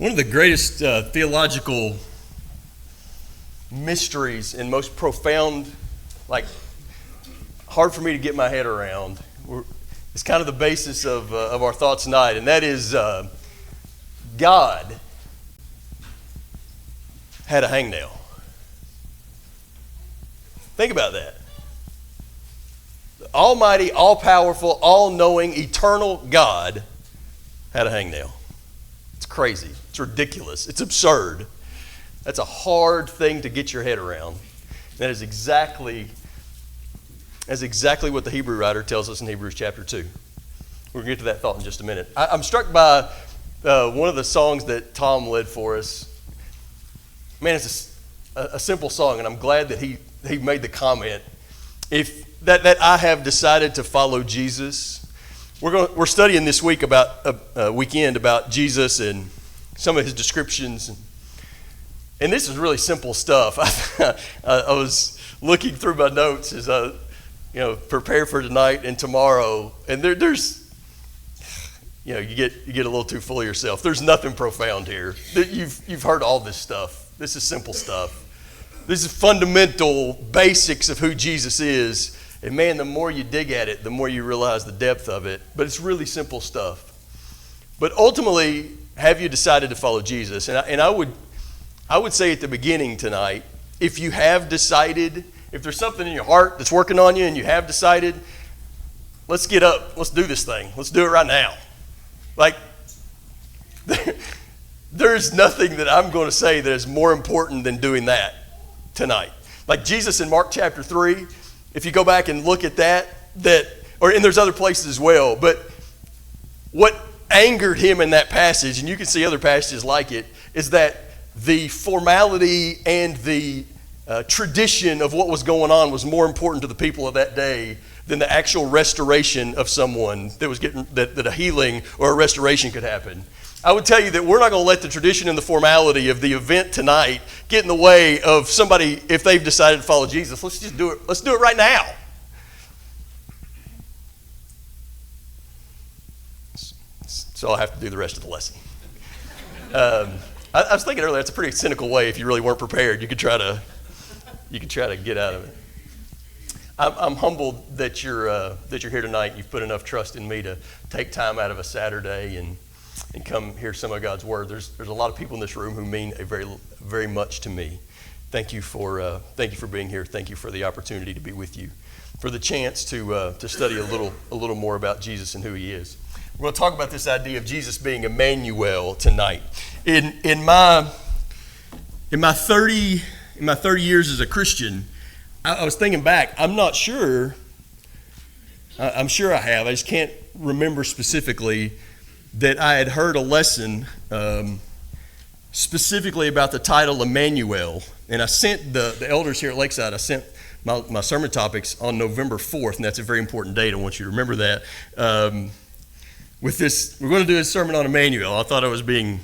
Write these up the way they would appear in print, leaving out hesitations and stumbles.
One of the greatest theological mysteries and most profound, hard for me to get my head around, it's kind of the basis of our thoughts tonight, and that is God had a hangnail. Think about that. The almighty, all-powerful, all-knowing, eternal God had a hangnail. It's crazy. It's ridiculous. It's absurd. That's a hard thing to get your head around. That is exactly what the Hebrew writer tells us in Hebrews chapter 2. We're going to get to that thought in just a minute. I'm struck by one of the songs that Tom led for us. Man, it's a simple song, and I'm glad that he made the comment. If that I have decided to follow Jesus. We're studying this week weekend about Jesus and some of his descriptions, and this is really simple stuff. I was looking through my notes as I prepare for tonight and tomorrow, and there's you get a little too full of yourself. There's nothing profound here. You've heard all this stuff. This is simple stuff. This is fundamental basics of who Jesus is. And man, the more you dig at it, the more you realize the depth of it. But it's really simple stuff. But ultimately, have you decided to follow Jesus? And I would say at the beginning tonight, if you have decided, if there's something in your heart that's working on you and you have decided, let's get up. Let's do this thing. Let's do it right now. There's nothing that I'm going to say that is more important than doing that tonight. Like Jesus in Mark chapter 3, if you go back and look at and there's other places as well, but what angered him in that passage, and you can see other passages like it, is that the formality and the tradition of what was going on was more important to the people of that day than the actual restoration of someone that a healing or a restoration could happen. I would tell you that we're not going to let the tradition and the formality of the event tonight get in the way of somebody if they've decided to follow Jesus. Let's just do it. Let's do it right now. So I'll have to do the rest of the lesson. I was thinking earlier, that's a pretty cynical way. If you really weren't prepared, you could try to get out of it. I'm humbled that you're here tonight. And you've put enough trust in me to take time out of a Saturday and come hear some of God's word. There's a lot of people in this room who mean a very, very much to me. Thank you for being here. Thank you for the opportunity to be with you, for the chance to study a little more about Jesus and who he is. We're going to talk about this idea of Jesus being Immanuel tonight. In my 30 years as a Christian, I was thinking back. I'm not sure. I'm sure I have. I just can't remember specifically that I had heard a lesson specifically about the title Immanuel. And I sent the elders here at Lakeside, I sent my sermon topics on November 4th, and that's a very important date. I want you to remember that. With this, we're going to do a sermon on Immanuel. I thought I was being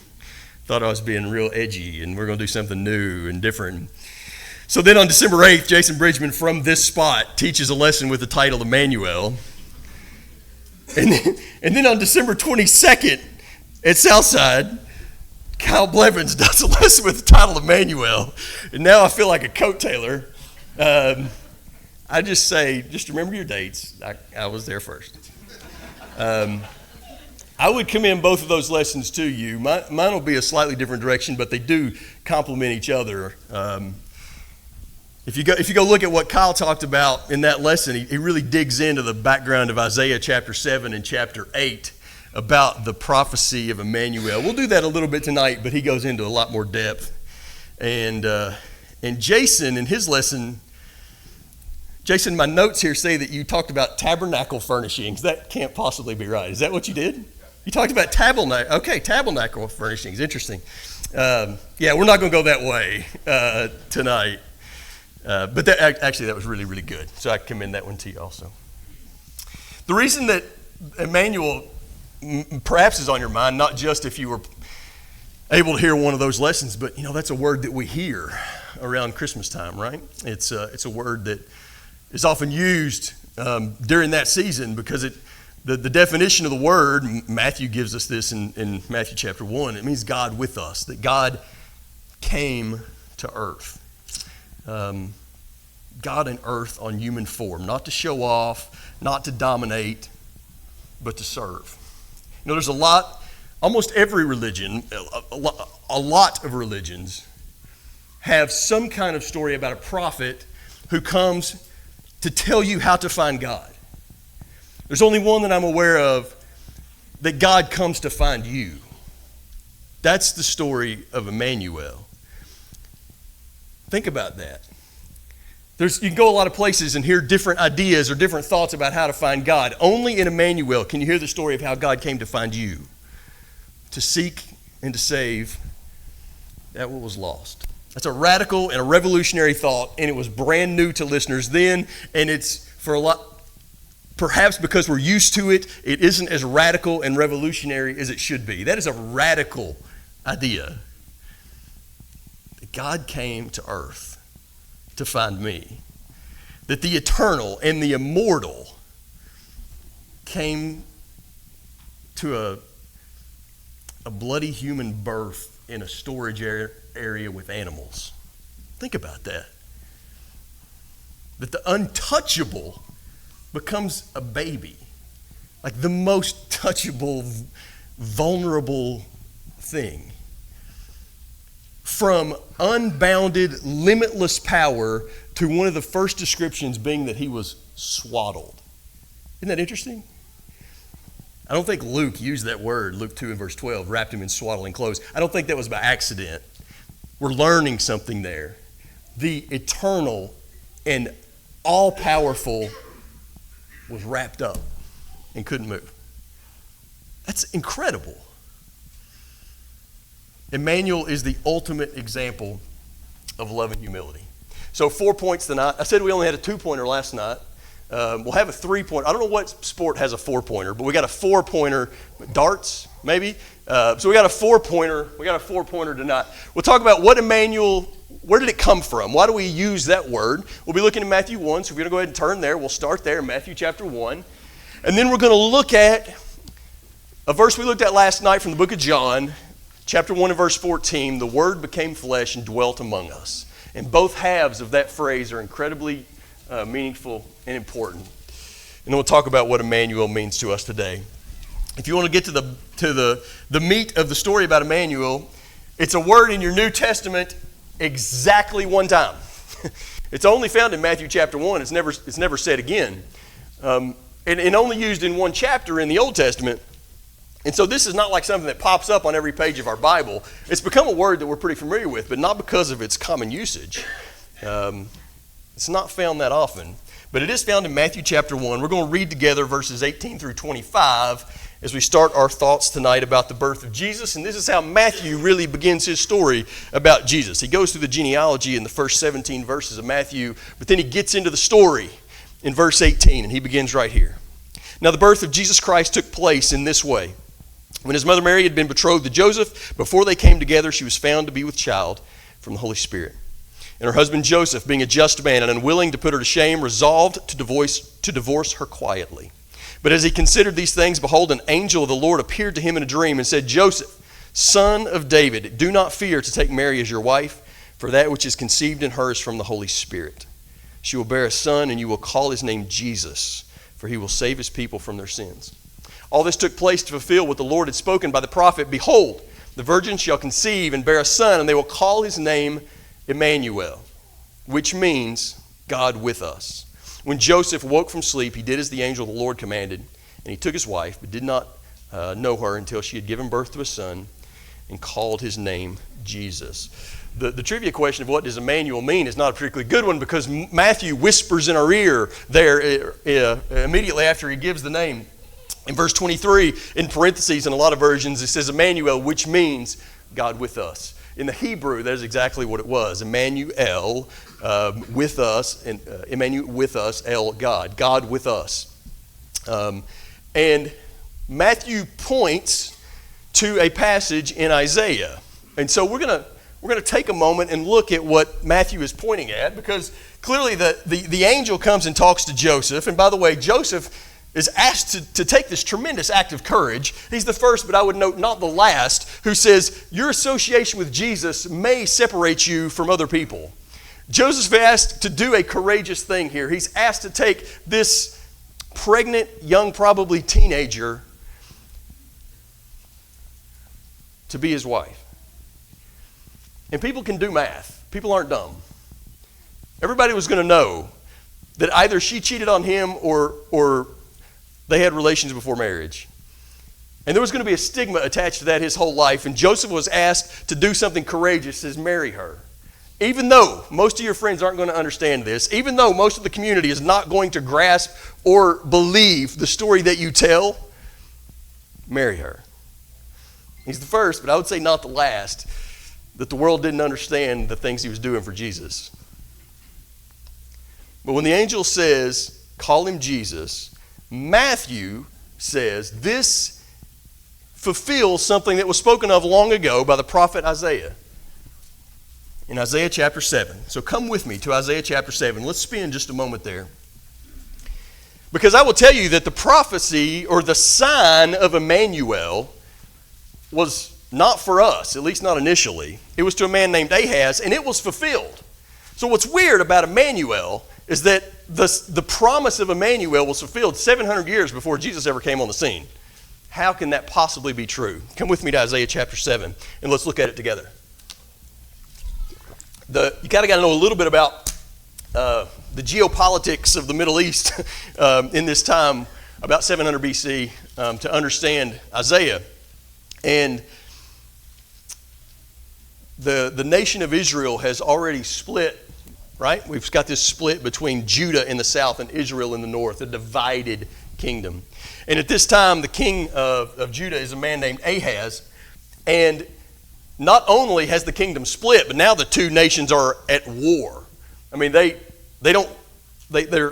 real edgy, and we're going to do something new and different. So then on December 8th, Jason Bridgman from this spot teaches a lesson with the title Immanuel. And then on December 22nd at Southside, Kyle Blevins does a lesson with the title Immanuel. And now I feel like a coat tailor. I just say, just remember your dates. I was there first. I would commend both of those lessons to you. Mine will be a slightly different direction, but they do complement each other. If you go look at what Kyle talked about in that lesson, he really digs into the background of Isaiah chapter 7 and chapter 8 about the prophecy of Immanuel. We'll do that a little bit tonight, but he goes into a lot more depth. And Jason, in his lesson, my notes here say that you talked about tabernacle furnishings. That can't possibly be right. Is that what you did? You talked about tabernacle furnishings. Interesting. We're not going to go that way tonight. But that was really, really good. So I commend that one to you also. The reason that Immanuel perhaps is on your mind, not just if you were able to hear one of those lessons, but that's a word that we hear around Christmas time, right? It's a word that is often used during that season because it The definition of the word, Matthew gives us this in Matthew chapter 1, it means God with us, that God came to earth. God and earth on human form, not to show off, not to dominate, but to serve. You know, there's almost every religion, a lot of religions have some kind of story about a prophet who comes to tell you how to find God. There's only one that I'm aware of that God comes to find you. That's the story of Immanuel. Think about that. You can go a lot of places and hear different ideas or different thoughts about how to find God. Only in Immanuel can you hear the story of how God came to find you, to seek and to save that what was lost. That's a radical and a revolutionary thought, and it was brand new to listeners then, and it's for a lot, perhaps because we're used to it, it isn't as radical and revolutionary as it should be. That is a radical idea. God came to earth to find me. That the eternal and the immortal came to a bloody human birth in a storage area with animals. Think about that. That the untouchable becomes a baby. Like the most touchable, vulnerable thing. From unbounded, limitless power to one of the first descriptions being that he was swaddled. Isn't that interesting? I don't think Luke used that word, Luke 2 and verse 12, wrapped him in swaddling clothes. I don't think that was by accident. We're learning something there. The eternal and all-powerful was wrapped up and couldn't move. That's incredible. Immanuel is the ultimate example of love and humility. So 4 points tonight. I said we only had a 2-pointer last night. We'll have a 3-pointer. I don't know what sport has a 4-pointer, but we got a 4-pointer. Darts, maybe. So we got a 4-pointer. We got a 4-pointer tonight. We'll talk about what Immanuel, where did it come from? Why do we use that word? We'll be looking at Matthew 1, so we're going to go ahead and turn there. We'll start there in Matthew chapter 1. And then we're going to look at a verse we looked at last night from the book of John, chapter 1 and verse 14, the Word became flesh and dwelt among us. And both halves of that phrase are incredibly meaningful and important. And then we'll talk about what Immanuel means to us today. If you want to get to the meat of the story about Immanuel, it's a word in your New Testament exactly one time. It's only found in Matthew chapter 1. It's never said again. And only used in one chapter in the Old Testament. And so this is not like something that pops up on every page of our Bible. It's become a word that we're pretty familiar with, but not because of its common usage. It's not found that often, but it is found in Matthew chapter 1. We're going to read together verses 18 through 25 as we start our thoughts tonight about the birth of Jesus. And this is how Matthew really begins his story about Jesus. He goes through the genealogy in the first 17 verses of Matthew, but then he gets into the story in verse 18, and he begins right here. Now the birth of Jesus Christ took place in this way. When his mother Mary had been betrothed to Joseph, before they came together, she was found to be with child from the Holy Spirit. And her husband Joseph, being a just man and unwilling to put her to shame, resolved to divorce her quietly. But as he considered these things, behold, an angel of the Lord appeared to him in a dream and said, Joseph, son of David, do not fear to take Mary as your wife, for that which is conceived in her is from the Holy Spirit. She will bear a son, and you will call his name Jesus, for he will save his people from their sins. All this took place to fulfill what the Lord had spoken by the prophet. Behold, the virgin shall conceive and bear a son, and they will call his name Immanuel, which means God with us. When Joseph woke from sleep, he did as the angel of the Lord commanded, and he took his wife, but did not know her until she had given birth to a son, and called his name Jesus. The trivia question of what does Immanuel mean is not a particularly good one, because Matthew whispers in our ear there immediately after he gives the name. In verse 23, in parentheses in a lot of versions, it says Immanuel, which means God with us. In the Hebrew, that is exactly what it was. Immanuel with us, and Immanuel with us, El God, God with us. And Matthew points to a passage in Isaiah. And so we're going to take a moment and look at what Matthew is pointing at, because clearly the angel comes and talks to Joseph. And by the way, Joseph is asked to take this tremendous act of courage. He's the first, but I would note not the last, who says your association with Jesus may separate you from other people. Joseph's asked to do a courageous thing here. He's asked to take this pregnant, young, probably teenager to be his wife. And people can do math. People aren't dumb. Everybody was going to know that either she cheated on him or they had relations before marriage. And there was going to be a stigma attached to that his whole life. And Joseph was asked to do something courageous, says marry her. Even though most of your friends aren't going to understand this, even though most of the community is not going to grasp or believe the story that you tell, marry her. He's the first, but I would say not the last, that the world didn't understand the things he was doing for Jesus. But when the angel says, call him Jesus, Matthew says this fulfills something that was spoken of long ago by the prophet Isaiah. In Isaiah chapter 7. So come with me to Isaiah chapter 7. Let's spend just a moment there. Because I will tell you that the prophecy or the sign of Immanuel was not for us, at least not initially. It was to a man named Ahaz, and it was fulfilled. So what's weird about Immanuel is that the promise of Immanuel was fulfilled 700 years before Jesus ever came on the scene. How can that possibly be true? Come with me to Isaiah chapter 7, and let's look at it together. You kind of got to know a little bit about the geopolitics of the Middle East in this time, about 700 BC, to understand Isaiah. And the nation of Israel has already split, right? We've got this split between Judah in the south and Israel in the north, a divided kingdom. And at this time, the king of Judah is a man named Ahaz. And not only has the kingdom split, but now the two nations are at war. I mean, there's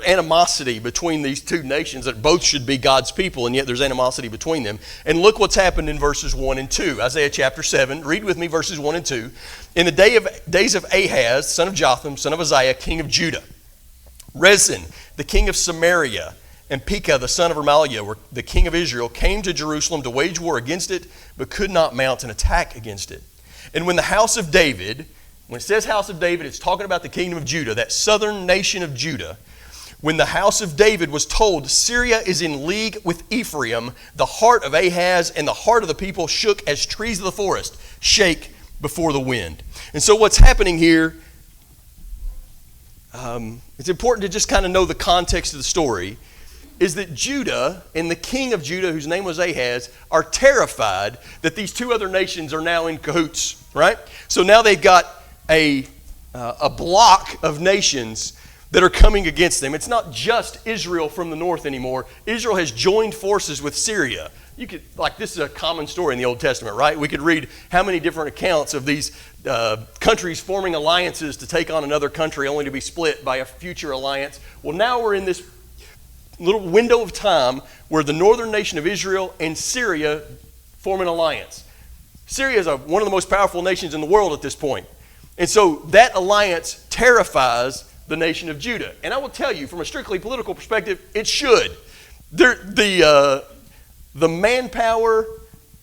animosity between these two nations that both should be God's people, and yet there's animosity between them. And look what's happened in verses 1 and 2. Isaiah chapter 7, read with me verses 1 and 2. In the days of Ahaz, son of Jotham, son of Uzziah, king of Judah, Rezin, the king of Samaria, and Pekah, the son of Remaliah, the king of Israel, came to Jerusalem to wage war against it, but could not mount an attack against it. And when the house of David, when it says house of David, it's talking about the kingdom of Judah, that southern nation of Judah. When the house of David was told Syria is in league with Ephraim, the heart of Ahaz and the heart of the people shook as trees of the forest shake before the wind. And so what's happening here, it's important to just kind of know the context of the story, is that Judah and the king of Judah, whose name was Ahaz, are terrified that these two other nations are now in cahoots, right? So now they've got a block of nations that are coming against them. It's not just Israel from the north anymore. Israel has joined forces with Syria. This is a common story in the Old Testament, right? We could read how many different accounts of these countries forming alliances to take on another country only to be split by a future alliance. Well, now we're in this little window of time where the northern nation of Israel and Syria form an alliance. Syria is one of the most powerful nations in the world at this point. And so that alliance terrifies the nation of Judah. And I will tell you, from a strictly political perspective, it should. The manpower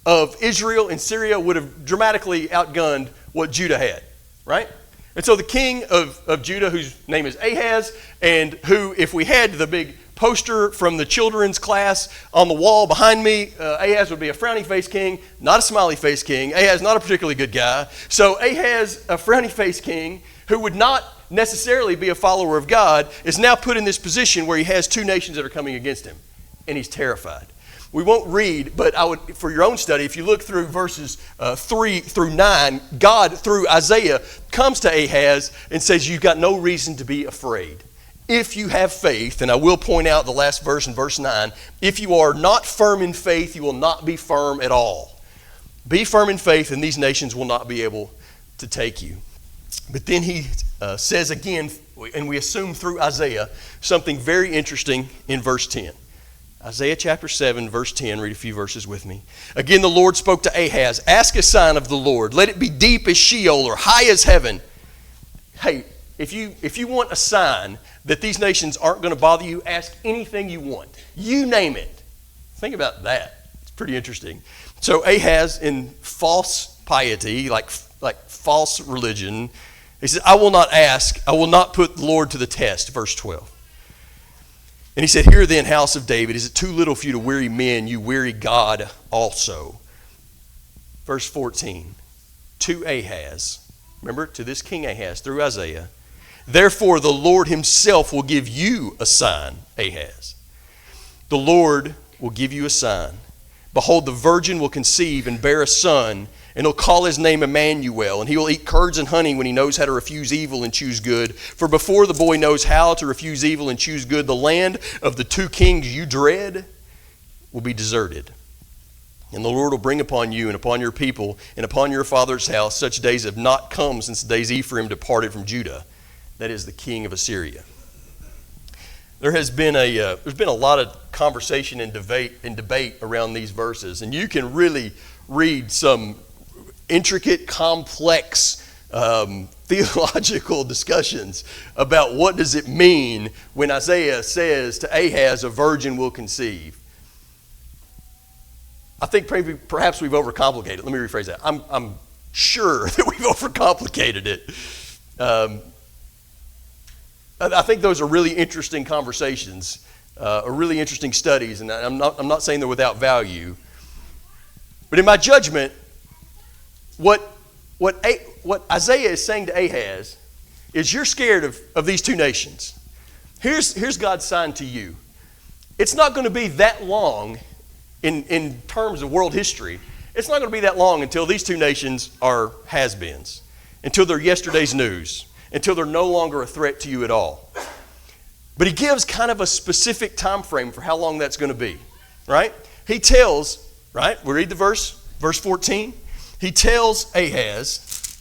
of Israel and Syria would have dramatically outgunned what Judah had, right? And so the king of Judah, whose name is Ahaz, and who, if we had the big poster from the children's class on the wall behind me, Ahaz would be a frowny face king, not a smiley face king. Ahaz, not a particularly good guy. So Ahaz, a frowny face king, who would not necessarily be a follower of God, is now put in this position where he has two nations that are coming against him, and he's terrified. We won't read, but I would, for your own study, if you look through verses 3 through 9, God, through Isaiah, comes to Ahaz and says, you've got no reason to be afraid. If you have faith, and I will point out the last verse in verse 9, if you are not firm in faith, you will not be firm at all. Be firm in faith, and these nations will not be able to take you. But then he says again, and we assume through Isaiah, something very interesting in verse 10. Isaiah chapter 7, verse 10, read a few verses with me. Again, the Lord spoke to Ahaz, ask a sign of the Lord. Let it be deep as Sheol or high as heaven. Hey, if you want a sign that these nations aren't going to bother you, ask anything you want. You name it. Think about that. It's pretty interesting. So Ahaz, in false piety, like false religion, he says, I will not ask, I will not put the Lord to the test, verse 12. And he said, hear then, house of David, is it too little for you to weary men, you weary God also? Verse 14, to Ahaz, remember, to this king Ahaz, through Isaiah, therefore the Lord himself will give you a sign, Ahaz. The Lord will give you a sign. Behold, the virgin will conceive and bear a son, and he'll call his name Immanuel, and he will eat curds and honey when he knows how to refuse evil and choose good. For before the boy knows how to refuse evil and choose good, the land of the two kings you dread will be deserted. And the Lord will bring upon you and upon your people and upon your father's house such days have not come since the days Ephraim departed from Judah. That is the king of Assyria. There's been a lot of conversation and debate around these verses, and you can really read some intricate, complex theological discussions about what does it mean when Isaiah says to Ahaz, a virgin will conceive. I think perhaps we've overcomplicated it. Let me rephrase that. I'm sure that we've overcomplicated it. I think those are really interesting conversations, or really interesting studies, and I'm not saying they're without value. But in my judgment, what Isaiah is saying to Ahaz is, you're scared of these two nations. Here's God's sign to you. It's not going to be that long in terms of world history. It's not going to be that long until these two nations are has-beens, until they're yesterday's news, until they're no longer a threat to you at all. But he gives kind of a specific time frame for how long that's going to be, right? He tells, right, we read the verse 14. He tells Ahaz,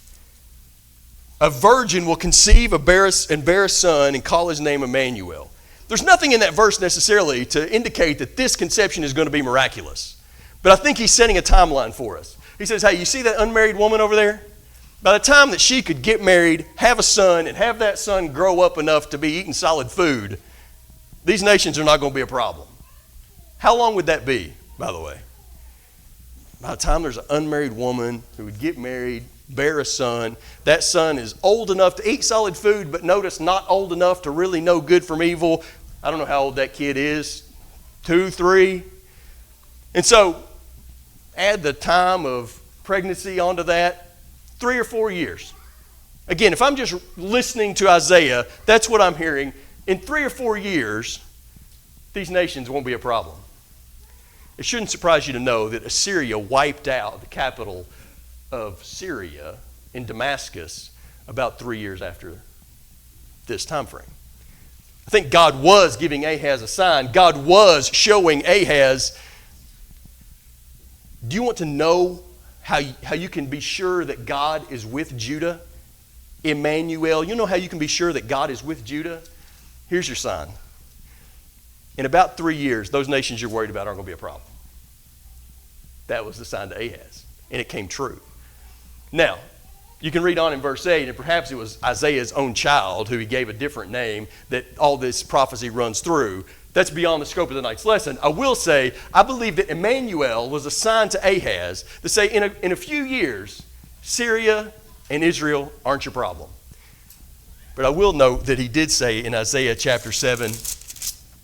a virgin will conceive and bear a son and call his name Immanuel. There's nothing in that verse necessarily to indicate that this conception is going to be miraculous. But I think he's setting a timeline for us. He says, hey, you see that unmarried woman over there? By the time that she could get married, have a son, and have that son grow up enough to be eating solid food, these nations are not going to be a problem. How long would that be, by the way? By the time there's an unmarried woman who would get married, bear a son, that son is old enough to eat solid food, but notice not old enough to really know good from evil. I don't know how old that kid is, 2, 3. And so add the time of pregnancy onto that, 3 or 4 years. Again, if I'm just listening to Isaiah, that's what I'm hearing. In 3 or 4 years, these nations won't be a problem. It shouldn't surprise you to know that Assyria wiped out the capital of Syria in Damascus about 3 years after this time frame. I think God was giving Ahaz a sign. God was showing Ahaz, do you want to know how you can be sure that God is with Judah? Immanuel, you know how you can be sure that God is with Judah? Here's your sign. In about 3 years, those nations you're worried about aren't going to be a problem. That was the sign to Ahaz, and it came true. Now, you can read on in verse 8, and perhaps it was Isaiah's own child who he gave a different name that all this prophecy runs through. That's beyond the scope of the night's lesson. I will say, I believe that Immanuel was a sign to Ahaz to say, in a few years, Syria and Israel aren't your problem. But I will note that he did say in Isaiah chapter 7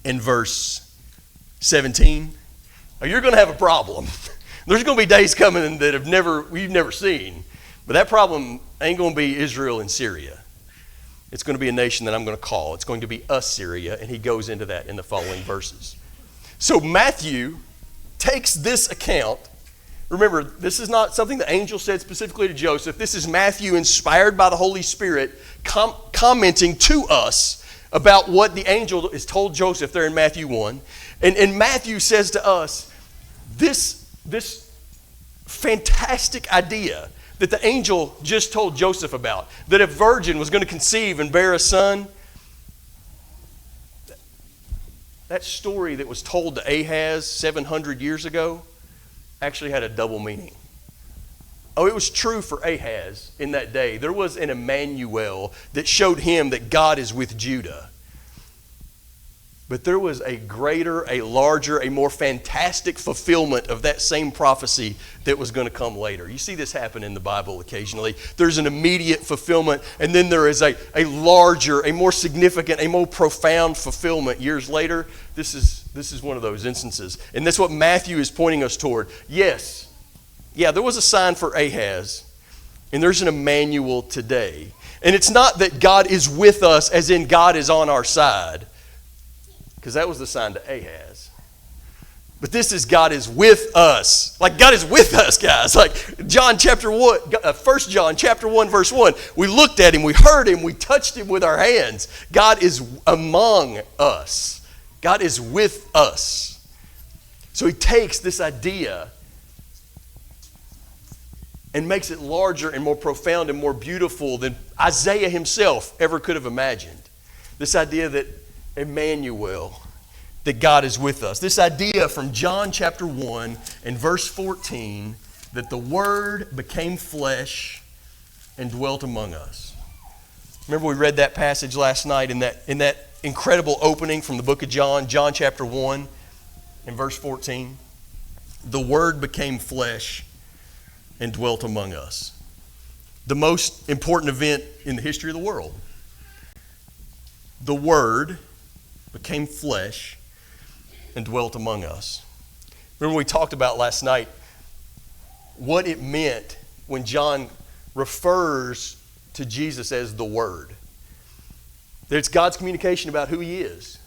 and verse 17, you're going to have a problem. There's going to be days coming that we've never seen. But that problem ain't going to be Israel and Syria. It's going to be a nation that I'm going to call. It's going to be Assyria, and he goes into that in the following verses. So Matthew takes this account. Remember, this is not something the angel said specifically to Joseph. This is Matthew, inspired by the Holy Spirit, commenting to us about what the angel is told Joseph there in Matthew 1. And Matthew says to us, this fantastic idea that the angel just told Joseph about, that a virgin was going to conceive and bear a son, that story that was told to Ahaz 700 years ago actually had a double meaning. Oh, it was true for Ahaz in that day. There was an Immanuel that showed him that God is with Judah. But there was a greater, a larger, a more fantastic fulfillment of that same prophecy that was going to come later. You see this happen in the Bible occasionally. There's an immediate fulfillment, and then there is a larger, a more significant, a more profound fulfillment years later. This is one of those instances. And that's what Matthew is pointing us toward. Yes, there was a sign for Ahaz, and there's an Immanuel today. And it's not that God is with us as in God is on our side, because that was the sign to Ahaz. But this is God is with us. Like God is with us, guys. Like John chapter 1, 1 John chapter 1, verse 1. We looked at him, we heard him, we touched him with our hands. God is among us. God is with us. So he takes this idea and makes it larger and more profound and more beautiful than Isaiah himself ever could have imagined. This idea that Immanuel, that God is with us. This idea from John chapter 1 and verse 14 that the Word became flesh and dwelt among us. Remember we read that passage last night in that incredible opening from the book of John chapter 1 and verse 14. The Word became flesh and dwelt among us. The most important event in the history of the world. The Word became flesh and dwelt among us. Remember we talked about last night what it meant when John refers to Jesus as the Word. That it's God's communication about who He is.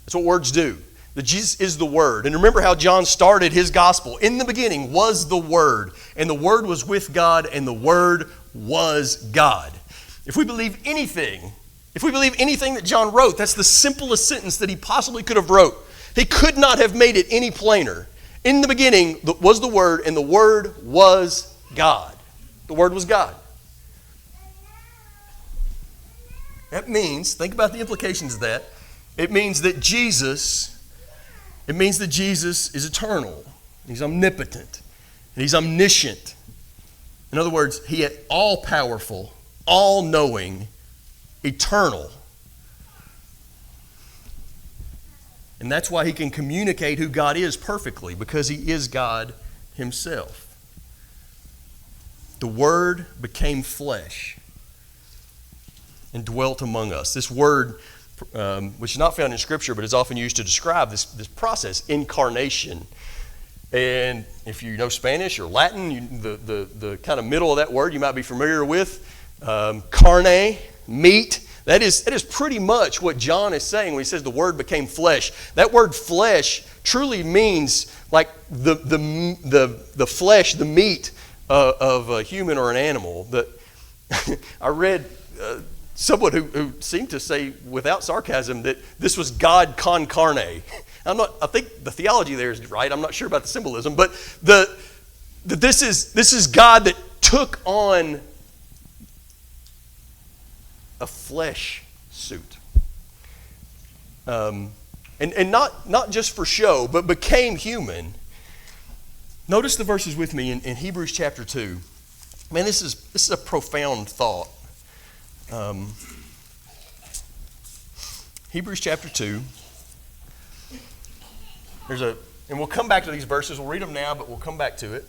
That's what words do. That Jesus is the Word. And remember how John started his gospel. In the beginning was the Word, and the Word was with God, and the Word was God. If we believe anything that John wrote, that's the simplest sentence that he possibly could have wrote. He could not have made it any plainer. In the beginning was the Word, and the Word was God. The Word was God. That means, think about the implications of that. It means that Jesus is eternal. He's omnipotent. And He's omniscient. In other words, He is all-powerful, all-knowing, eternal. And that's why He can communicate who God is perfectly, because He is God Himself. The Word became flesh and dwelt among us. This word, which is not found in Scripture, but is often used to describe this process, incarnation. And if you know Spanish or Latin, the kind of middle of that word you might be familiar with, carne, meat. That is pretty much what John is saying when he says the Word became flesh. That word flesh truly means like the flesh, the meat of a human or an animal. I read someone who seemed to say without sarcasm that this was God con carne. I think the theology there is right. I'm not sure about the symbolism, but this is God that took on a flesh suit, and not just for show, but became human. Notice the verses with me in Hebrews chapter 2. Man, this is a profound thought. Hebrews chapter 2. And we'll come back to these verses. We'll read them now, but we'll come back to it.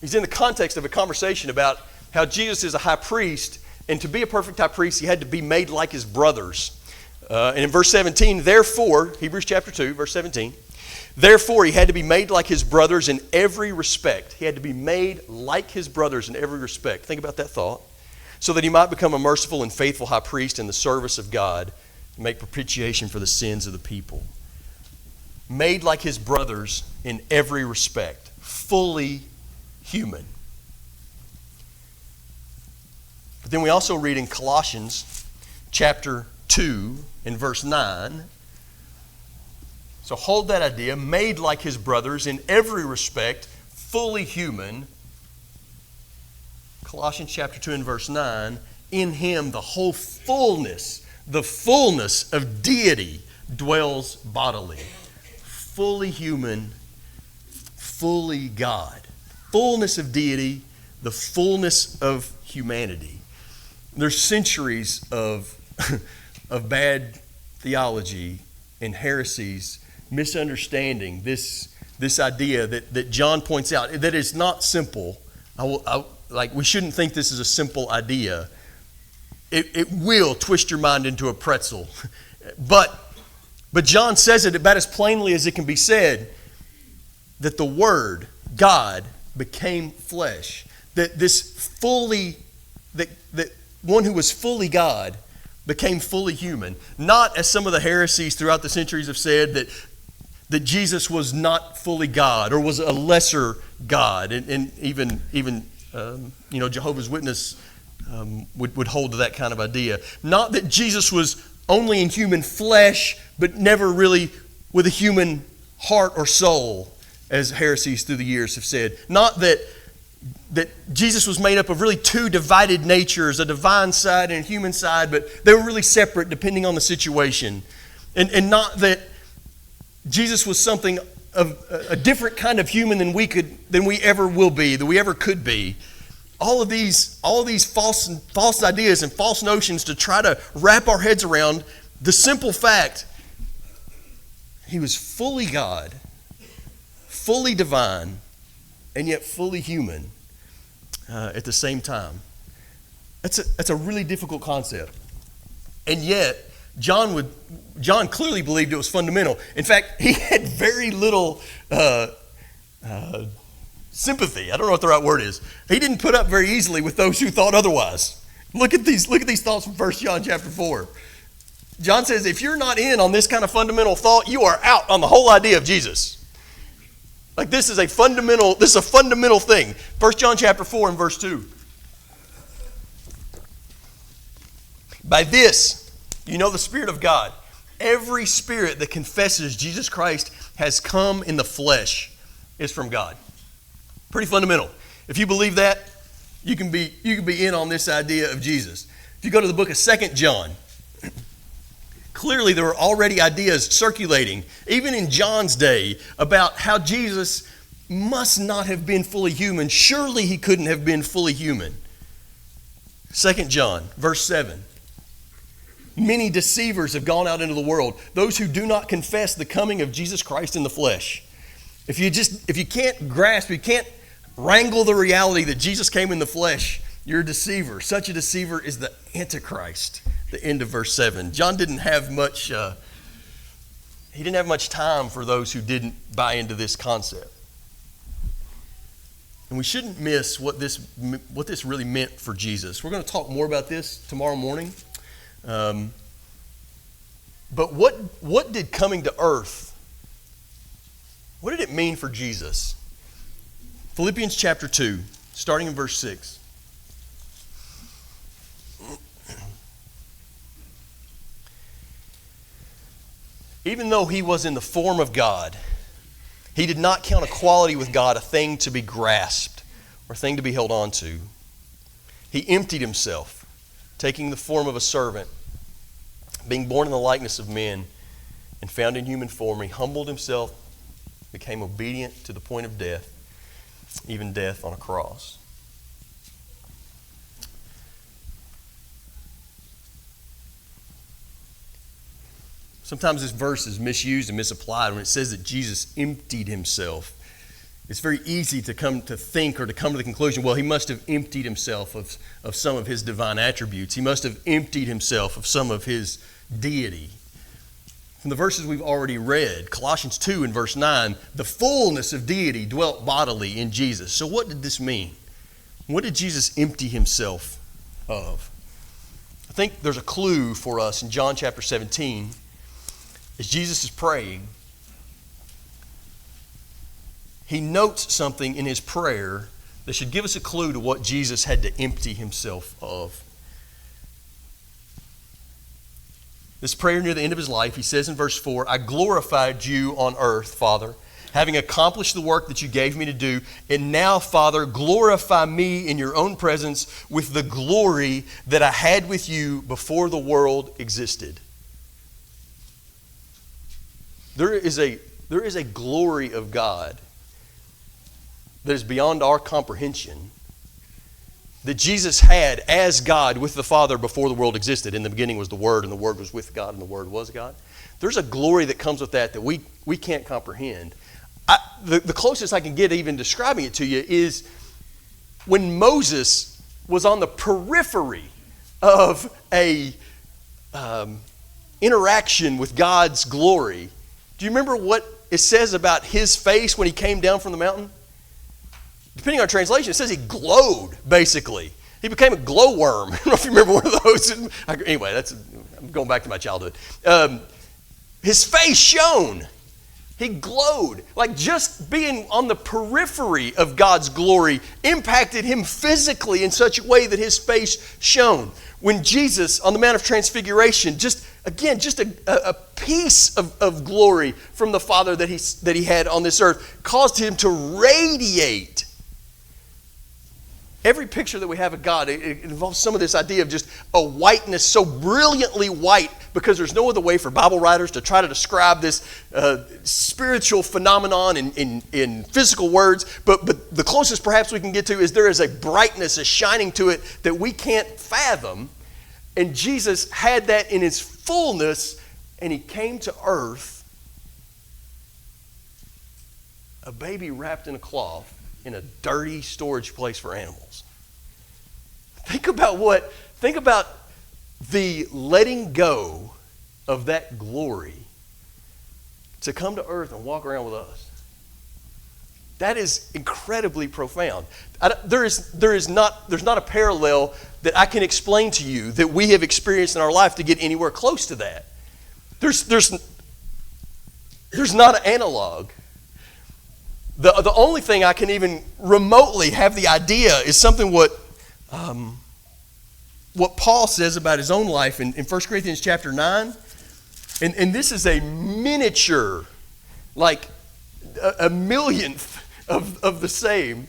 He's in the context of a conversation about how Jesus is a high priest, and to be a perfect high priest, he had to be made like his brothers. And in verse 17, therefore, Hebrews chapter 2, verse 17, therefore he had to be made like his brothers in every respect. He had to be made like his brothers in every respect. Think about that thought. So that he might become a merciful and faithful high priest in the service of God and make propitiation for the sins of the people. Made like his brothers in every respect. Fully human. But then we also read in Colossians chapter 2 and verse 9. So hold that idea. Made like his brothers in every respect. Fully human. Colossians chapter 2 and verse 9, in him the whole fullness of deity dwells bodily. Fully human, fully God. Fullness of deity, the fullness of humanity. There's centuries of bad theology and heresies misunderstanding this idea that John points out, that it's not simple. We shouldn't think this is a simple idea. It will twist your mind into a pretzel. But John says it about as plainly as it can be said, that the Word, God, became flesh. That one who was fully God became fully human. Not, as some of the heresies throughout the centuries have said, that Jesus was not fully God or was a lesser God. And even Jehovah's Witness would hold to that kind of idea. Not that Jesus was only in human flesh, but never really with a human heart or soul, as heresies through the years have said. Not that Jesus was made up of really two divided natures, a divine side and a human side, but they were really separate depending on the situation. And not that Jesus was something of a different kind of human than we ever will be, that we ever could be. All of these false ideas and false notions to try to wrap our heads around the simple fact he was fully God, fully divine, and yet fully human at the same time. That's a really difficult concept. And yet, John clearly believed it was fundamental. In fact, he had very little sympathy. I don't know what the right word is. He didn't put up very easily with those who thought otherwise. Look at these thoughts from 1 John chapter 4. John says, if you're not in on this kind of fundamental thought, you are out on the whole idea of Jesus. Like this is a fundamental thing. 1 John chapter 4 and verse 2. By this, you know the Spirit of God. Every spirit that confesses Jesus Christ has come in the flesh is from God. Pretty fundamental. If you believe that, you can be in on this idea of Jesus. If you go to the book of 2 John, clearly there were already ideas circulating, even in John's day, about how Jesus must not have been fully human. Surely he couldn't have been fully human. 2 John, verse 7. Many deceivers have gone out into the world, those who do not confess the coming of Jesus Christ in the flesh. If you can't grasp, you can't wrangle the reality that Jesus came in the flesh, you're a deceiver. Such a deceiver is the Antichrist. The end of verse 7. John didn't have much time for those who didn't buy into this concept. And we shouldn't miss what this really meant for Jesus. We're going to talk more about this tomorrow morning. But what did coming to earth, what did it mean for Jesus? Philippians chapter 2, starting in verse 6. Even though he was in the form of God, he did not count equality with God a thing to be grasped or a thing to be held on to. He emptied himself, taking the form of a servant, being born in the likeness of men, and found in human form. He humbled himself, became obedient to the point of death, even death on a cross. Sometimes this verse is misused and misapplied when it says that Jesus emptied himself. It's very easy to come to think or to come to the conclusion, well, he must have emptied himself of some of his divine attributes. He must have emptied himself of some of his deity. From the verses we've already read, Colossians 2 and verse 9, the fullness of deity dwelt bodily in Jesus. So what did this mean? What did Jesus empty himself of? I think there's a clue for us in John chapter 17. As Jesus is praying, he notes something in his prayer that should give us a clue to what Jesus had to empty himself of. This prayer near the end of his life, he says in verse 4, I glorified you on earth, Father, having accomplished the work that you gave me to do. And now, Father, glorify me in your own presence with the glory that I had with you before the world existed. There is a glory of God that is beyond our comprehension that Jesus had as God with the Father before the world existed. In the beginning was the Word, and the Word was with God, and the Word was God. There's a glory that comes with that we can't comprehend. The closest I can get even describing it to you is when Moses was on the periphery of a interaction with God's glory. Do you remember what it says about his face when he came down from the mountain? Depending on translation, it says he glowed, basically. He became a glowworm. I don't know if you remember one of those. Anyway, I'm going back to my childhood. His face shone. He glowed. Like just being on the periphery of God's glory impacted him physically in such a way that his face shone. When Jesus, on the Mount of Transfiguration, just a piece of glory from the Father that he had on this earth caused him to radiate. Every picture that we have of God, it involves some of this idea of just a whiteness so brilliantly white, because there's no other way for Bible writers to try to describe this spiritual phenomenon in physical words. But the closest perhaps we can get to is there is a brightness, a shining to it that we can't fathom. And Jesus had that in his fullness, and he came to earth, a baby wrapped in a cloth, in a dirty storage place for animals. Think about the letting go of that glory to come to earth and walk around with us. That is incredibly profound. There's not a parallel that I can explain to you that we have experienced in our life to get anywhere close to that. There's not an analog. The only thing I can even remotely have the idea is something what Paul says about his own life in 1 Corinthians chapter 9. And this is a miniature, like a millionth of the same.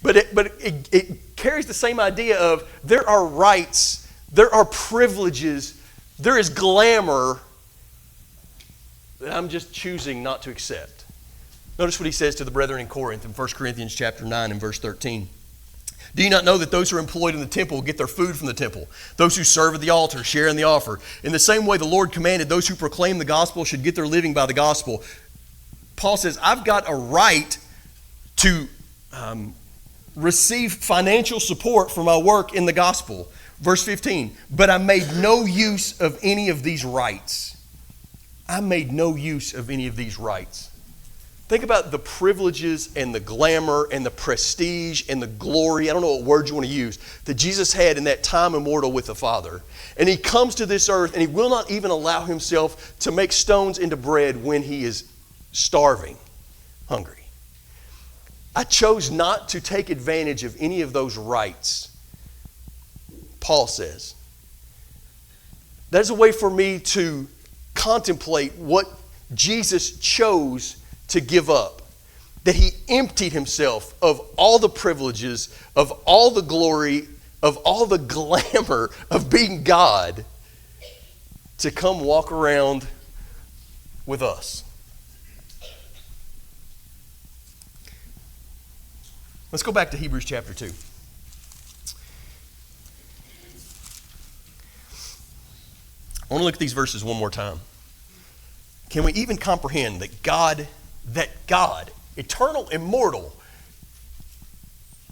But it carries the same idea of there are rights, there are privileges, there is glamour that I'm just choosing not to accept. Notice what he says to the brethren in Corinth in 1 Corinthians chapter 9 and verse 13. Do you not know that those who are employed in the temple get their food from the temple? Those who serve at the altar share in the offer. In the same way the Lord commanded those who proclaim the gospel should get their living by the gospel. Paul says, I've got a right to receive financial support for my work in the gospel. Verse 15, but I made no use of any of these rights. I made no use of any of these rights. Think about the privileges and the glamour and the prestige and the glory, I don't know what word you want to use, that Jesus had in that time immortal with the Father. And he comes to this earth and he will not even allow himself to make stones into bread when he is starving, hungry. I chose not to take advantage of any of those rights, Paul says. That is a way for me to contemplate what Jesus chose to give up, that he emptied himself of all the privileges, of all the glory, of all the glamour of being God to come walk around with us. Let's go back to Hebrews chapter 2. I want to look at these verses one more time. Can we even comprehend that God, eternal, immortal,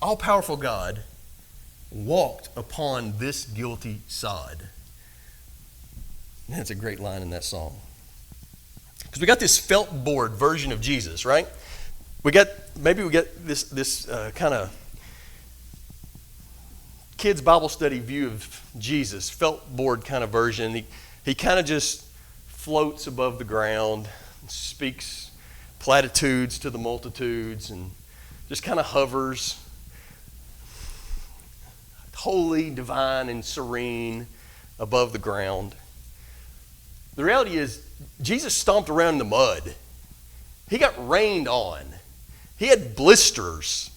all-powerful God, walked upon this guilty sod? That's a great line in that song. Because we got this felt board version of Jesus, right? We got this kind of kids Bible study view of Jesus, felt board kind of version. He kind of just floats above the ground, and speaks platitudes to the multitudes, and just kind of hovers, holy, divine, and serene above the ground. The reality is, Jesus stomped around in the mud. He got rained on. He had blisters.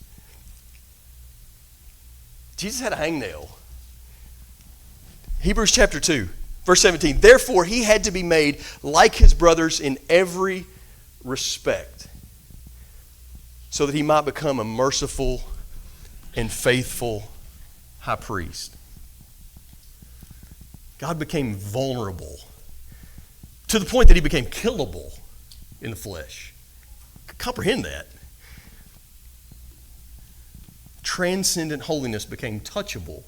Jesus had a hangnail. Hebrews chapter 2, verse 17. Therefore, he had to be made like his brothers in every respect, so that he might become a merciful and faithful high priest. God became vulnerable to the point that he became killable in the flesh. Comprehend that. Transcendent holiness became touchable,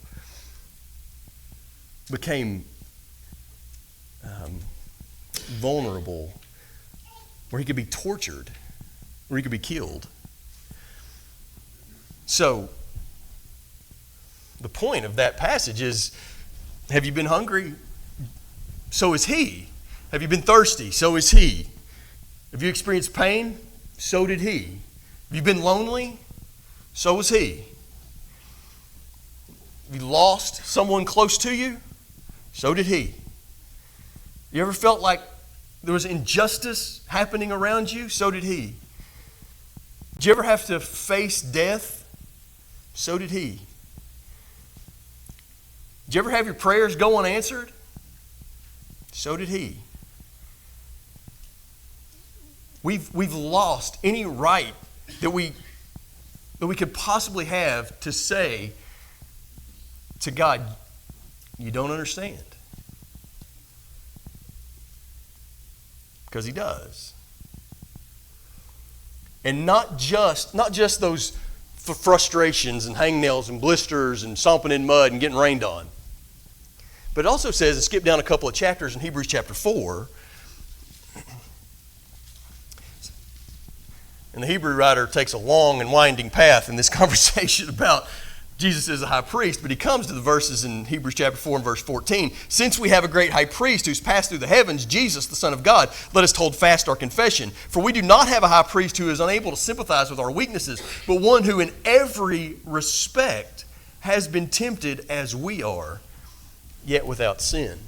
became vulnerable, where he could be tortured, where he could be killed. So, the point of that passage is, have you been hungry? So is he. Have you been thirsty? So is he. Have you experienced pain? So did he. Have you been lonely? So was he. Have you lost someone close to you? So did he. You ever felt like there was injustice happening around you? So did he. Did you ever have to face death? So did he. Did you ever have your prayers go unanswered? So did he. We've lost any right that we could possibly have to say to God, you don't understand. Because he does. And not just those frustrations and hangnails and blisters and stomping in mud and getting rained on. But it also says, and skip down a couple of chapters in Hebrews chapter 4, and the Hebrew writer takes a long and winding path in this conversation about Jesus as a high priest, but he comes to the verses in Hebrews chapter 4 and verse 14. Since we have a great high priest who's passed through the heavens, Jesus, the Son of God, let us hold fast our confession. For we do not have a high priest who is unable to sympathize with our weaknesses, but one who in every respect has been tempted as we are, yet without sin.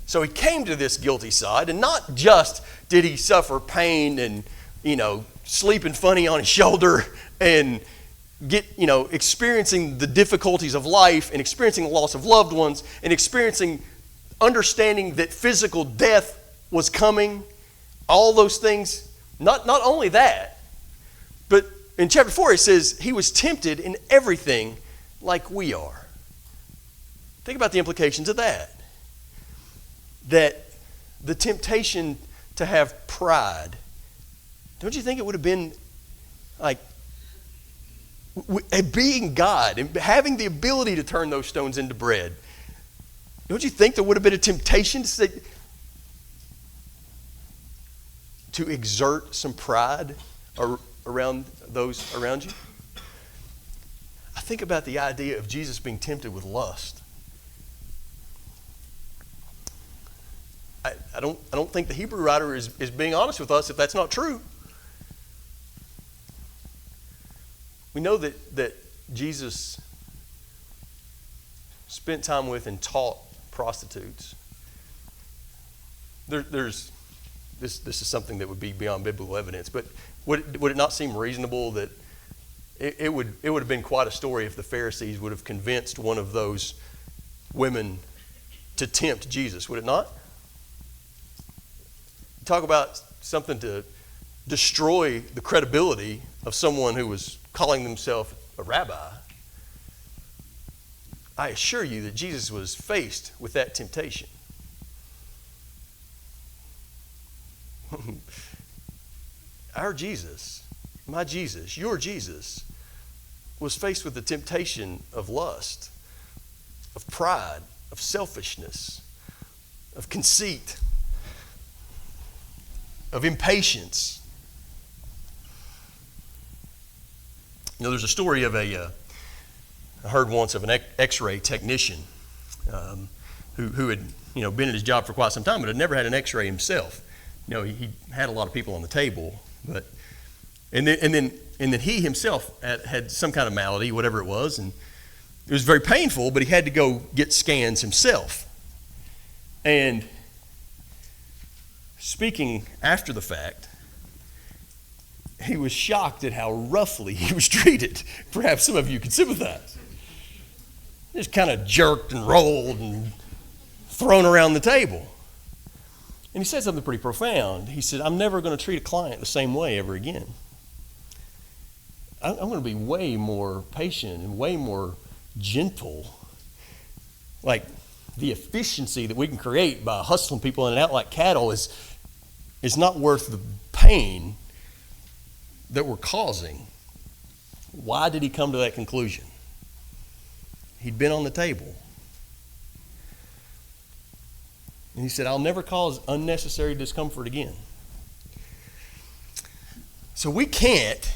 So he came to this guilty side, and not just did he suffer pain and, sleeping funny on his shoulder and experiencing the difficulties of life and experiencing the loss of loved ones and experiencing understanding that physical death was coming, all those things. Not only that, but in chapter 4 it says he was tempted in everything like we are. Think about the implications of that. That the temptation to have pride, don't you think it would have been like being God and having the ability to turn those stones into bread? Don't you think there would have been a temptation to exert some pride around those around you? I think about the idea of Jesus being tempted with lust. I don't think the Hebrew writer is being honest with us if that's not true. We know that Jesus spent time with and taught prostitutes. This is something that would be beyond biblical evidence, but would it not seem reasonable that it would have been quite a story if the Pharisees would have convinced one of those women to tempt Jesus, would it not? Talk about something to destroy the credibility of someone who was calling themselves a rabbi. I assure you that Jesus was faced with that temptation. Our Jesus, my Jesus, your Jesus, was faced with the temptation of lust, of pride, of selfishness, of conceit, of impatience. There's a story of I heard once of an X-ray technician who had been at his job for quite some time, but had never had an X-ray himself. He had a lot of people on the table, and then he himself had some kind of malady, whatever it was, and it was very painful. But he had to go get scans himself. And speaking after the fact, he was shocked at how roughly he was treated. Perhaps some of you could sympathize. Just kind of jerked and rolled and thrown around the table. And he said something pretty profound. He said, I'm never going to treat a client the same way ever again. I'm going to be way more patient and way more gentle. Like the efficiency that we can create by hustling people in and out like cattle is not worth the pain that we're causing. Why did he come to that conclusion? He'd been on the table. And he said, I'll never cause unnecessary discomfort again. So we can't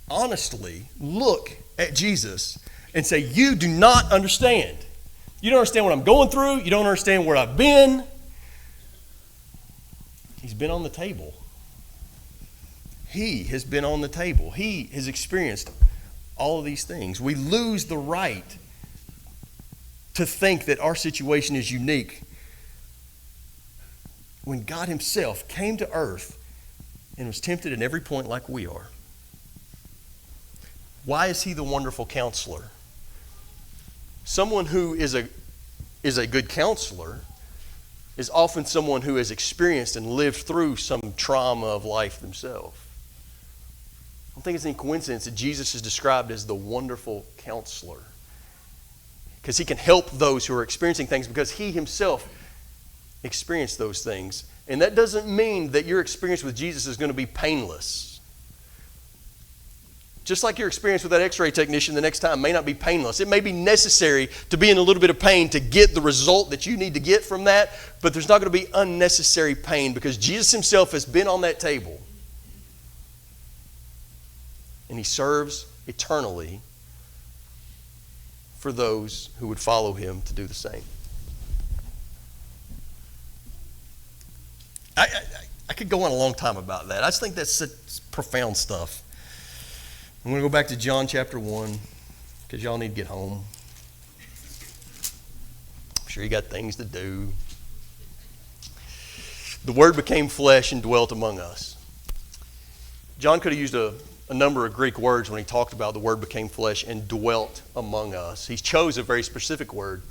honestly look at Jesus and say, you do not understand. You don't understand what I'm going through. You don't understand where I've been. He's been on the table. He has been on the table. He has experienced all of these things. We lose the right to think that our situation is unique when God himself came to earth and was tempted at every point like we are. Why is he the wonderful counselor? Someone who is a good counselor is often someone who has experienced and lived through some trauma of life themselves. I don't think it's any coincidence that Jesus is described as the wonderful counselor, because he can help those who are experiencing things because he himself experienced those things. And that doesn't mean that your experience with Jesus is going to be painless. Just like your experience with that x-ray technician the next time may not be painless. It may be necessary to be in a little bit of pain to get the result that you need to get from that, but there's not going to be unnecessary pain because Jesus himself has been on that table. And he serves eternally for those who would follow him to do the same. I could go on a long time about that. I just think that's such profound stuff. I'm going to go back to John chapter 1 because y'all need to get home. I'm sure you got things to do. The Word became flesh and dwelt among us. John could have used a number of Greek words when he talked about the Word became flesh and dwelt among us. He chose a very specific word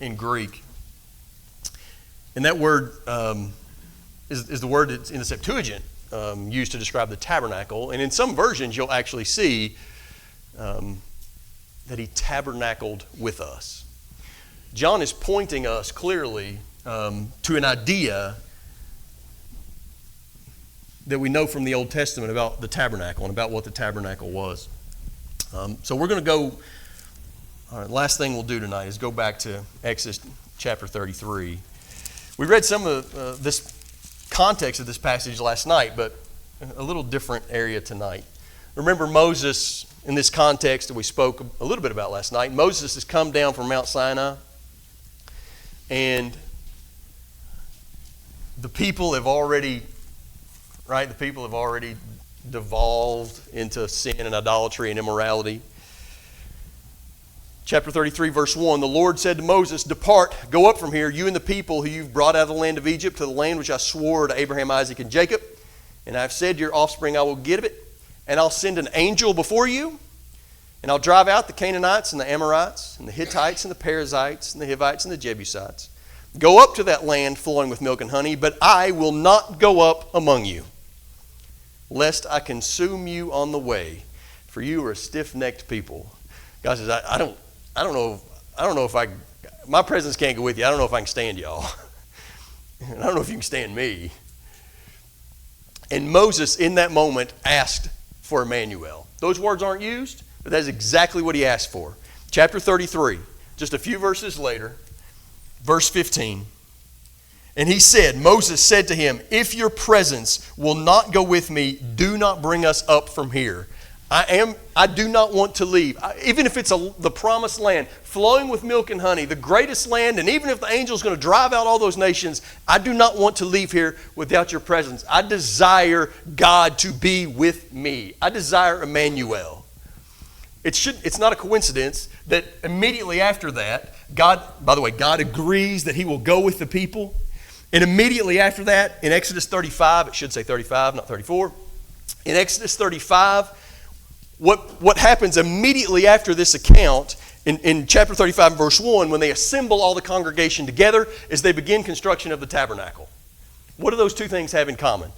in Greek. And that word is the word that's in the Septuagint used to describe the tabernacle. And in some versions, you'll actually see that he tabernacled with us. John is pointing us clearly to an idea that we know from the Old Testament about the tabernacle and about what the tabernacle was. So we're going to go, all right, last thing we'll do tonight is go back to Exodus chapter 33. We read some of this context of this passage last night, but a little different area tonight. Remember Moses in this context that we spoke a little bit about last night. Moses has come down from Mount Sinai, and the people have already devolved into sin and idolatry and immorality. Chapter 33, verse 1, the Lord said to Moses, "Depart, go up from here, you and the people who you've brought out of the land of Egypt, to the land which I swore to Abraham, Isaac, and Jacob. And I have said to your offspring, I will give it, and I'll send an angel before you, and I'll drive out the Canaanites and the Amorites and the Hittites and the Perizzites and the Hivites and the Jebusites. Go up to that land flowing with milk and honey, but I will not go up among you, lest I consume you on the way, for you are a stiff-necked people." God says, I don't know if my presence can't go with you. I don't know if I can stand y'all. I don't know if you can stand me. And Moses, in that moment, asked for Immanuel. Those words aren't used, but that's exactly what he asked for. Chapter 33, just a few verses later, verse 15. And he said, Moses said to him, "If your presence will not go with me, do not bring us up from here. I do not want to leave." Even if it's the promised land, flowing with milk and honey, the greatest land, and even if the angel's going to drive out all those nations, I do not want to leave here without your presence. I desire God to be with me. I desire Immanuel. It's not a coincidence that immediately after that, God agrees that he will go with the people. And immediately after that, in Exodus 35, it should say 35, not 34. In Exodus 35, what happens immediately after this account, in chapter 35, verse 1, when they assemble all the congregation together, is they begin construction of the tabernacle. What do those two things have in common?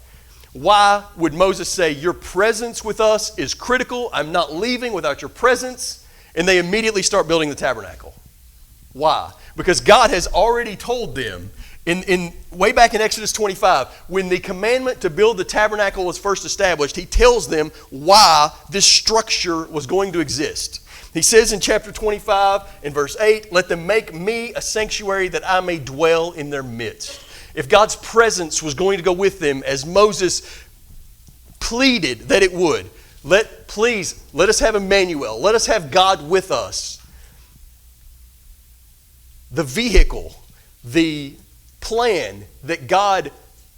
Why would Moses say, your presence with us is critical, I'm not leaving without your presence, and they immediately start building the tabernacle? Why? Because God has already told them, way back in Exodus 25, when the commandment to build the tabernacle was first established, he tells them why this structure was going to exist. He says in chapter 25, in verse 8, let them make me a sanctuary that I may dwell in their midst. If God's presence was going to go with them, as Moses pleaded that it would, please let us have Immanuel, let us have God with us. The vehicle, the plan that God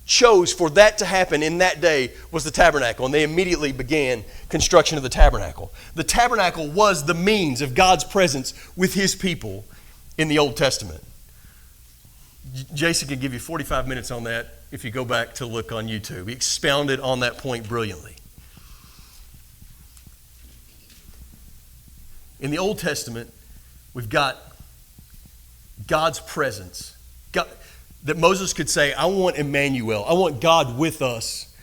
chose for that to happen in that day was the tabernacle, and they immediately began construction of the tabernacle. The tabernacle was the means of God's presence with his people in the Old Testament. Jason can give you 45 minutes on that if you go back to look on YouTube. He expounded on that point brilliantly. In the Old Testament, we've got God's presence. That Moses could say, I want Immanuel. I want God with us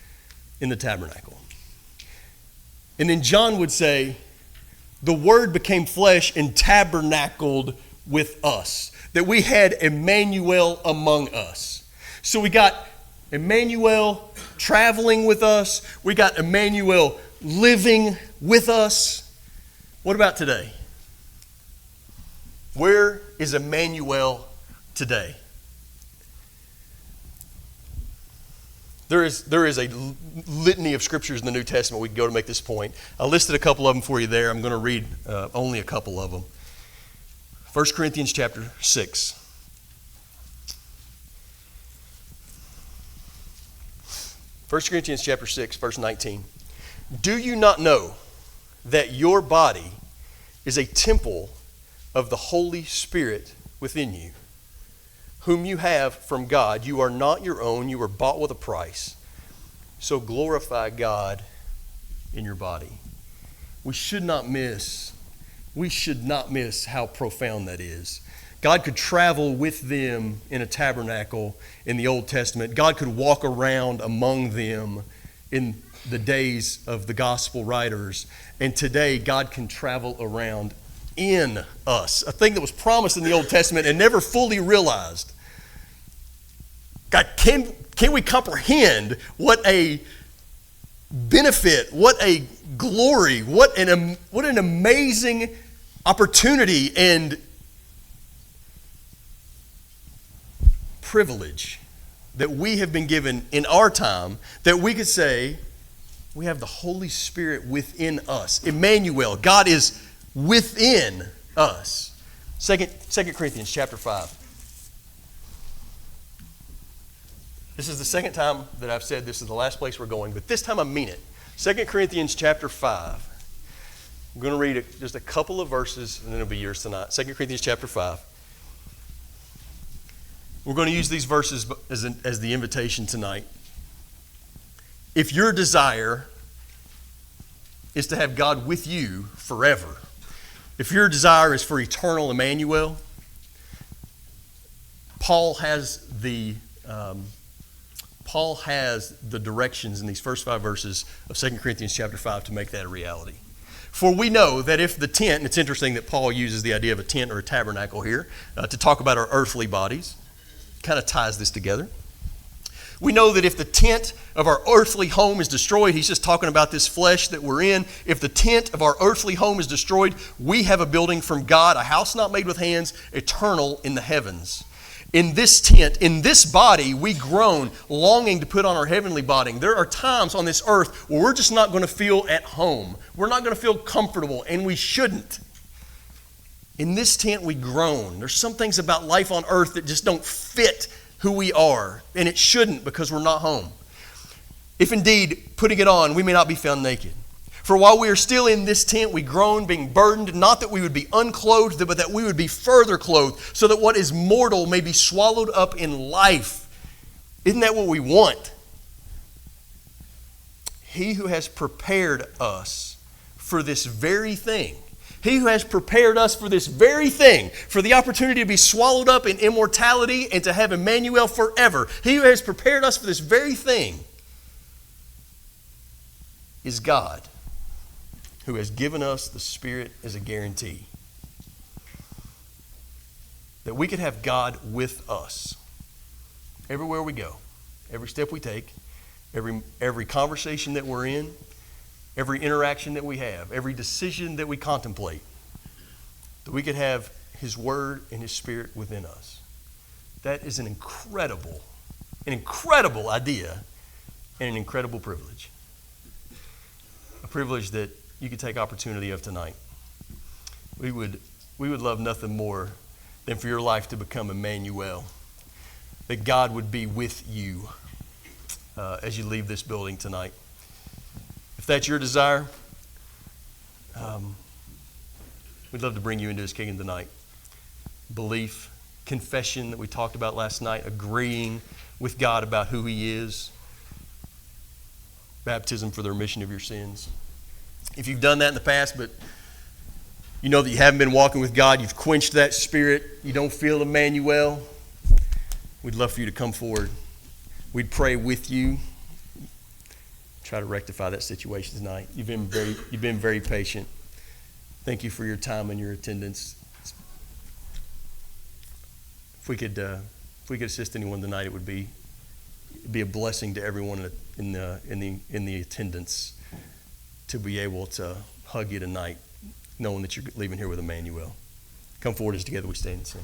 in the tabernacle. And then John would say, the Word became flesh and tabernacled with us. That we had Immanuel among us. So we got Immanuel traveling with us. We got Immanuel living with us. What about today? Where is Immanuel today? There is a litany of scriptures in the New Testament we can go to make this point. I listed a couple of them for you there. I'm going to read only a couple of them. 1 Corinthians chapter 6. 1 Corinthians chapter 6, verse 19. Do you not know that your body is a temple of the Holy Spirit within you, whom you have from God? You are not your own. You were bought with a price. So glorify God in your body. We should not miss how profound that is. God could travel with them in a tabernacle in the Old Testament. God could walk around among them in the days of the gospel writers. And today, God can travel around in us, a thing that was promised in the Old Testament and never fully realized. God, can we comprehend what a benefit, what a glory, what an amazing opportunity and privilege that we have been given in our time, that we could say we have the Holy Spirit within us. Immanuel, God is within us. 2 Corinthians chapter 5. This is the second time that I've said this is the last place we're going, but this time I mean it. 2 Corinthians chapter 5. I'm going to read just a couple of verses, and then it'll be yours tonight. 2 Corinthians chapter 5. We're going to use these verses as the invitation tonight. If your desire is to have God with you forever, if your desire is for eternal Immanuel, Paul has the directions in these first 5 verses of 2 Corinthians chapter 5 to make that a reality. For we know that if the tent, and it's interesting that Paul uses the idea of a tent or a tabernacle here to talk about our earthly bodies, kind of ties this together. We know that if the tent of our earthly home is destroyed, he's just talking about this flesh that we're in. If the tent of our earthly home is destroyed, we have a building from God, a house not made with hands, eternal in the heavens. In this tent, in this body, we groan, longing to put on our heavenly body. There are times on this earth where we're just not going to feel at home. We're not going to feel comfortable, and we shouldn't. In this tent, we groan. There's some things about life on earth that just don't fit who we are, and it shouldn't because we're not home. If indeed, putting it on, we may not be found naked. For while we are still in this tent, we groan, being burdened, not that we would be unclothed, but that we would be further clothed, so that what is mortal may be swallowed up in life. Isn't that what we want? He who has prepared us for this very thing, he who has prepared us for this very thing, for the opportunity to be swallowed up in immortality and to have Immanuel forever, he who has prepared us for this very thing is God, who has given us the Spirit as a guarantee. That we could have God with us everywhere we go, every step we take, every conversation that we're in, every interaction that we have, every decision that we contemplate. That we could have His Word and His Spirit within us. That is an incredible idea and an incredible privilege. A privilege that you could take opportunity of tonight. We would love nothing more than for your life to become Immanuel. That God would be with you as you leave this building tonight. If that's your desire, we'd love to bring you into His kingdom tonight. Belief, confession that we talked about last night, agreeing with God about who He is, baptism for the remission of your sins. If you've done that in the past, but you know that you haven't been walking with God, you've quenched that Spirit, you don't feel Immanuel, we'd love for you to come forward. We'd pray with you, try to rectify that situation tonight. You've been very patient. Thank you for your time and your attendance. If we could assist anyone tonight, it would be a blessing to everyone in the attendance to be able to hug you tonight, knowing that you're leaving here with Immanuel. Come forward as together we stand and sing.